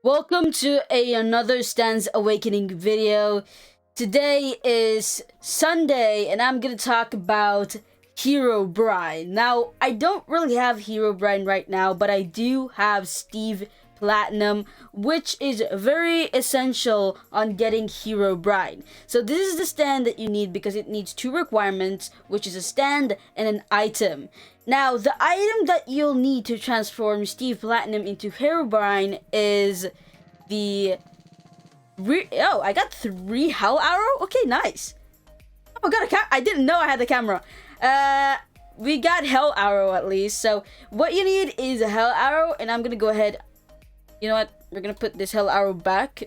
Welcome to another Stan's Awakening video. Today is Sunday and I'm gonna talk about HEROBRINE. Now, I don't really have HEROBRINE right now, but I do have Steve Platinum, which is very essential on getting HEROBRINE. So this is the stand that you need because it needs two requirements, which is a stand and an item. Now, the item that you'll need to transform Steve Platinum into HEROBRINE is the... Oh, I got 3 Hell Arrow? Okay, nice. Oh, I got I didn't know I had the camera. We got Hell Arrow at least. So, what you need is a Hell Arrow, and I'm gonna go ahead... You know what? We're gonna put this Hell Arrow back,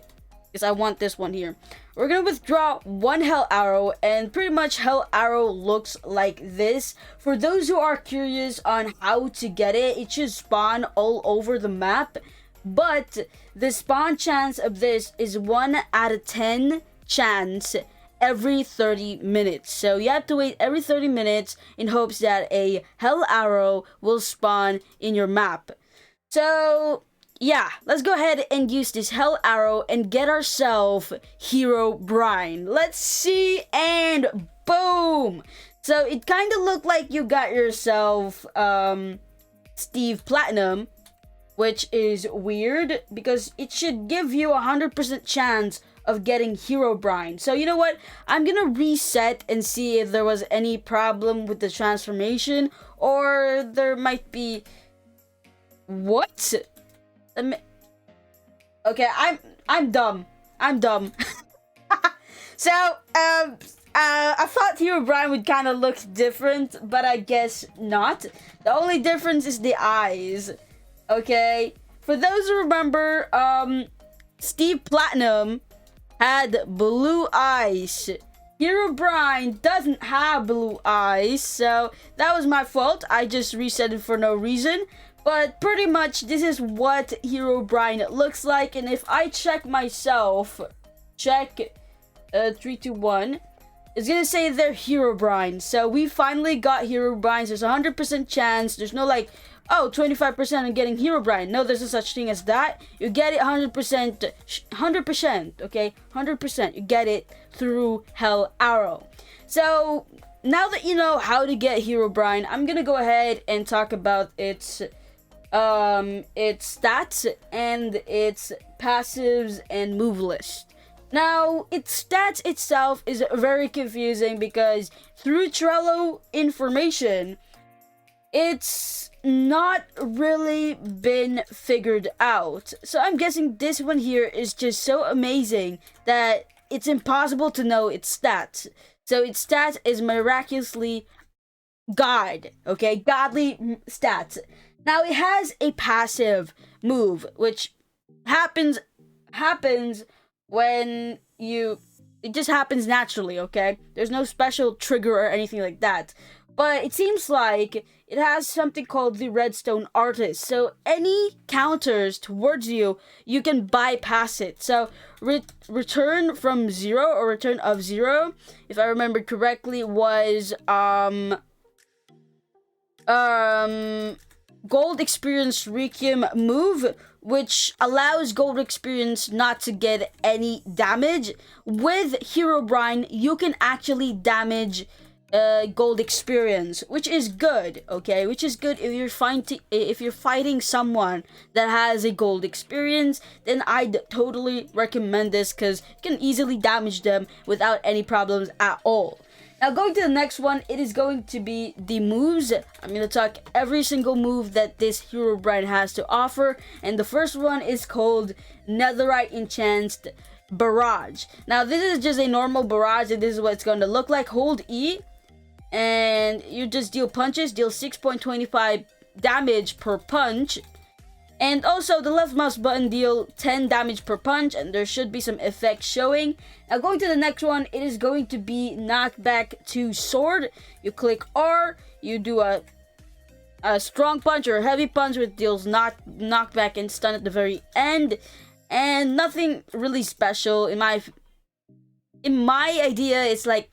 because I want this one here. We're gonna withdraw 1 Hell Arrow, and pretty much Hell Arrow looks like this. For those who are curious on how to get it, it should spawn all over the map. But the spawn chance of this is 1 out of 10 chance every 30 minutes. So you have to wait every 30 minutes in hopes that a Hell Arrow will spawn in your map. So... yeah, let's go ahead and use this Hell Arrow and get ourselves HEROBRINE. Let's see, and boom! So it kind of looked like you got yourself Steve Platinum, which is weird because it should give you a 100% chance of getting HEROBRINE. So you know what? I'm gonna reset and see if there was any problem with the transformation, or there might be... What? Okay, I'm dumb. So, I thought HEROBRINE would kind of look different, but I guess not. The only difference is the eyes. Okay, for those who remember, Steve Platinum had blue eyes. HEROBRINE doesn't have blue eyes, so that was my fault. I just reset it for no reason. But pretty much this is what HEROBRINE looks like, and if I check myself, 3, 2, 1, it's gonna say they're HEROBRINE. So we finally got HEROBRINE. There's a 100% chance. There's no like, oh, 25% of getting HEROBRINE. No, there's no such thing as that. You get it 100%, 100%, okay? 100%. You get it through Hell Arrow. So now that you know how to get HEROBRINE, I'm gonna go ahead and talk about its stats and its passives and move list. Now, its stats itself is very confusing because through Trello information, it's not really been figured out. So I'm guessing this one here is just so amazing that it's impossible to know its stats. So its stats is miraculously God, okay? Godly stats. Now, it has a passive move, which happens when it just happens naturally, okay? There's no special trigger or anything like that. But it seems like it has something called the Redstone Artist. So any counters towards you, you can bypass it. So return from 0 or return of 0, if I remember correctly, was Gold Experience Requiem move, which allows Gold Experience not to get any damage. With HEROBRINE, you can actually damage Gold Experience, which is good, okay? Which is good if you're fighting someone that has a Gold Experience, then I'd totally recommend this because you can easily damage them without any problems at all. Now, going to the next one, it is going to be the moves. I'm going to talk every single move that this HEROBRINE has to offer. And the first one is called Netherride Enchant Barrage. Now, this is just a normal barrage, and this is what it's going to look like. Hold E, and you just deal punches. Deal 6.25 damage per punch. And also, the left mouse button deal 10 damage per punch, and there should be some effects showing. Now, going to the next one, it is going to be Knockback to Sword. You click R, you do a strong punch or a heavy punch, which deals knockback and stun at the very end. And nothing really special. In my idea, it's like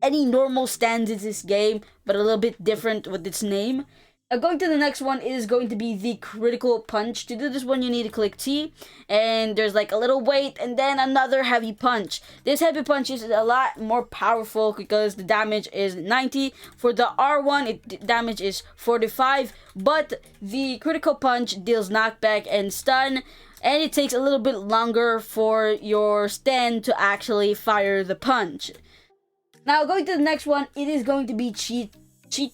any normal stand in this game, but a little bit different with its name. Going to the next one is going to be the critical punch. To do this one, you need to click T, and there's like a little weight, and then another heavy punch. This heavy punch is a lot more powerful because the damage is 90. For the R1, damage is 45, but the critical punch deals knockback and stun, and it takes a little bit longer for your stand to actually fire the punch. Now, going to the next one, it is going to be cheat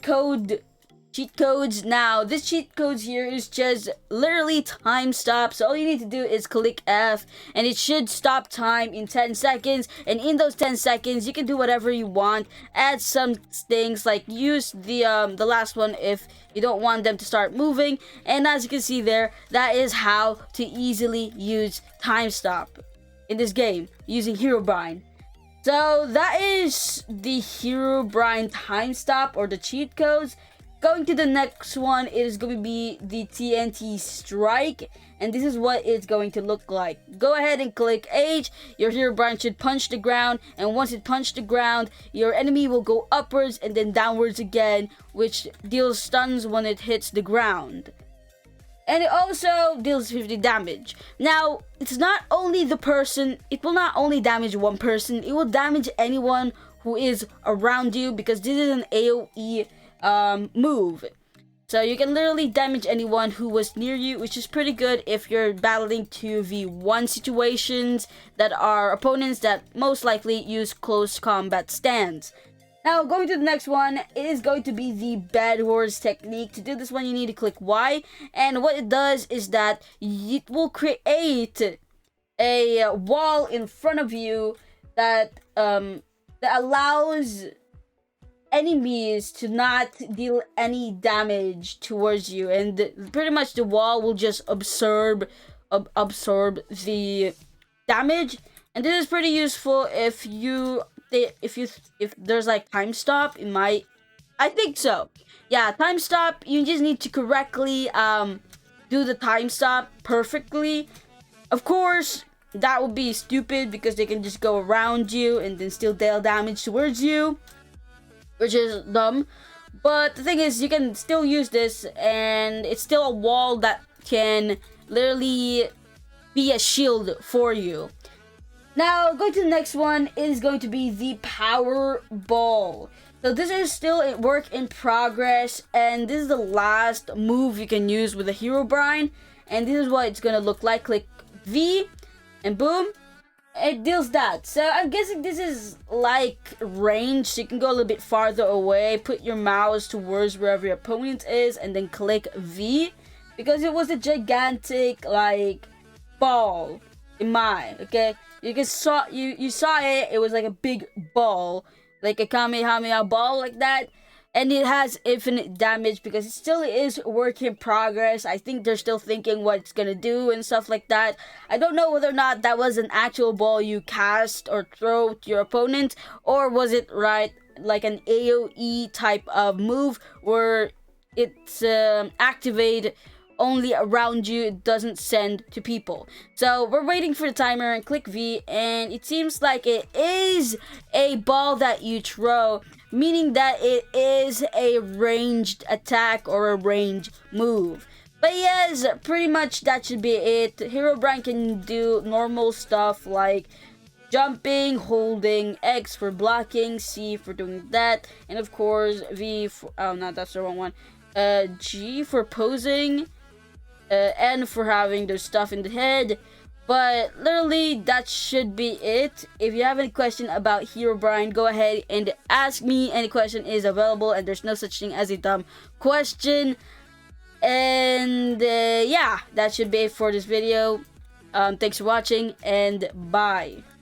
codes. Now, this cheat codes here is just literally time stop. So all you need to do is click F, and it should stop time in 10 seconds. And in those 10 seconds, you can do whatever you want. Add some things like use the last one if you don't want them to start moving. And as you can see there, that is how to easily use time stop in this game using HEROBRINE. So that is the HEROBRINE time stop or the cheat codes. Going to the next one, it is going to be the Tnt Strike, and this is what it's going to look like. Go ahead and click H. Your HEROBRINE should punch the ground, and once it punched the ground, your enemy will go upwards and then downwards again, which deals stuns when it hits the ground. And it also deals 50 damage. Now, it's not only the person, it will not only damage one person, it will damage anyone who is around you, because this is an AoE move. So you can literally damage anyone who was near you, which is pretty good if you're battling 2v1 situations that are opponents that most likely use close combat stands. Now, going to the next one, it is going to be the Bed Wars technique. To do this one, you need to click Y, and what it does is that it will create a wall in front of you that allows enemies to not deal any damage towards you, and pretty much the wall will just absorb the damage. And this is pretty useful if there's like time stop. I think so. Yeah, time stop. You just need to correctly do the time stop perfectly. Of course, that would be stupid because they can just go around you and then still deal damage towards you, which is dumb. But the thing is, you can still use this, and it's still a wall that can literally be a shield for you. Now, going to the next one, it is going to be the Power Ball. So this is still a work in progress, and this is the last move you can use with the HEROBRINE, and this is what it's gonna look like. Click V, and boom, it deals that. So I'm guessing this is like range, so you can go a little bit farther away, put your mouse towards wherever your opponent is, and then click V, because it was a gigantic like ball in mine. Okay, you saw it. It was like a big ball, like a Kamehameha ball, like that. And it has infinite damage because it still is work in progress. I think they're still thinking what it's gonna do and stuff like that. I don't know whether or not that was an actual ball you cast or throw to your opponent, or was it like an AoE type of move where it's activate only around you, it doesn't send to people. So we're waiting for the timer, and click V, and it seems like it is a ball that you throw, meaning that it is a ranged attack or a ranged move. But yes, pretty much that should be it. HEROBRINE can do normal stuff like jumping, holding, X for blocking, C for doing that, and of course V for, oh no, that's the wrong one, G for posing, N for having their stuff in the head. But literally, that should be it. If you have any question about HEROBRINE, go ahead and ask me. Any question is available, and there's no such thing as a dumb question. And yeah, that should be it for this video. Thanks for watching, and bye.